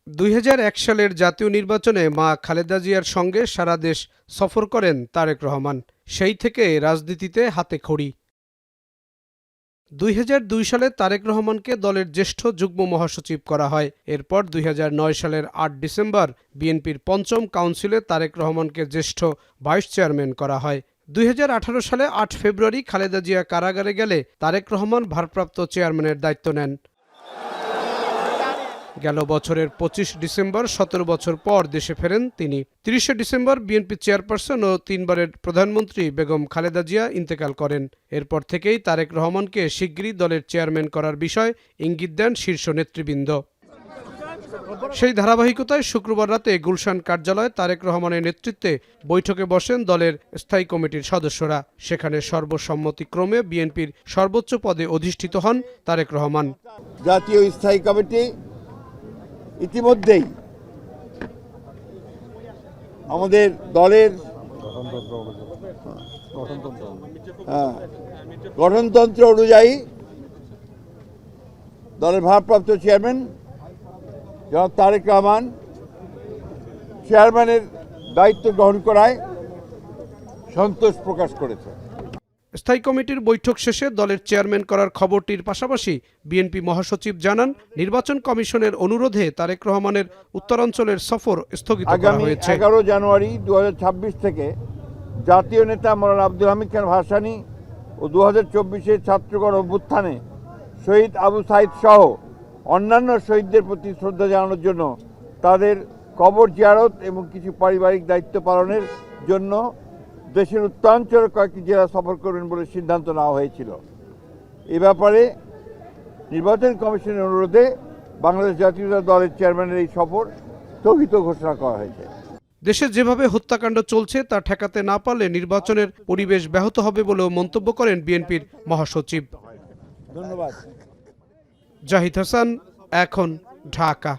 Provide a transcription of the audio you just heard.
2001 সালের জাতীয় নির্বাচনে মা খালেদা জিয়ার সঙ্গে সারা দেশ সফর করেন তারেক রহমান। সেই থেকে রাজনীতিতে হাতে খড়ি। 2002 সালে তারেক রহমানকে দলের জ্যেষ্ঠ যুগ্ম মহাসচিব করা হয়। এরপর 2009 সালের 8 ডিসেম্বর বিএনপির পঞ্চম কাউন্সিলে তারেক রহমানকে জ্যেষ্ঠ ভাইস চেয়ারম্যান করা হয়। 2018 সালে 8 ফেব্রুয়ারি খালেদা জিয়া কারাগারে গেলে তারেক রহমান ভারপ্রাপ্ত চেয়ারম্যানের দায়িত্ব নেন। গেল বছরের 25 ডিসেম্বর 17 বছর পর দেশে ফেরেন তিনি। 30 ডিসেম্বর বিএনপি চেয়ারপারসন ও 3 বারের প্রধানমন্ত্রী বেগম খালেদা জিয়া ইন্তেকাল করেন। এরপর থেকেই তারেক রহমানকে শিগগিরই দলের চেয়ারম্যান করার বিষয় ইঙ্গিত দেন শীর্ষ নেতৃবৃন্দ। সেই ধারাবাহিকতায় শুক্রবার রাতে গুলশান কার্যালয়ে তারেক রহমানের নেতৃত্বে বৈঠকে বসেন দলের স্থায়ী কমিটির সদস্যরা। সেখানে সর্বসম্মতিক্রমে বিএনপির সর্বোচ্চ পদে অধিষ্ঠিত হন তারেক রহমান। জাতীয় স্থায়ী কমিটি ইতিমধ্যেই আমাদের দলের গঠনতন্ত্র অনুযায়ী দলের ভারপ্রাপ্ত চেয়ারম্যান জনাব তারেক রহমান চেয়ারম্যানের দায়িত্ব গ্রহণ করায় সন্তোষ প্রকাশ করেছে। স্থায়ী কমিটির বৈঠক শেষে দলের চেয়ারম্যান করার খবরটির পাশাপাশি বিএনপি মহাসচিব জানান, নির্বাচন কমিশনের অনুরোধে তারেক রহমানের উত্তরাঞ্চলের সফর স্থগিত করা হয়েছে। 11 জানুয়ারি 2026 থেকে জাতীয় নেতা মাওলানা আব্দুল হামিদ খান ভাসানী ও 2024-এর ছাত্রগণ অভ্যুত্থানে শহীদ আবু সাইদ সহ অন্যান্য শহীদদের প্রতি শ্রদ্ধা জানানোর জন্য তাদের কবর জিয়ারত এবং কিছু পারিবারিক দায়িত্ব পালনের জন্য দেশের উত্তরাঞ্চলের কয়েকটি জেলা সফর করবেন বলে সিদ্ধান্ত নেওয়া হয়েছিল। এ ব্যাপারে নির্বাচন কমিশনের অনুরোধে বাংলাদেশ জাতীয়তাবাদী দলের চেয়ারম্যানের এই সফর স্থগিত ঘোষণা করা হয়েছে। দেশে যেভাবে হত্যাকাণ্ড চলছে তা ঠেকাতে না পারলে নির্বাচনের পরিবেশ ব্যাহত হবে বলেও মন্তব্য করেন বিএনপির মহাসচিব। ধন্যবাদ। জাহিদ হাসান, এখন, ঢাকা।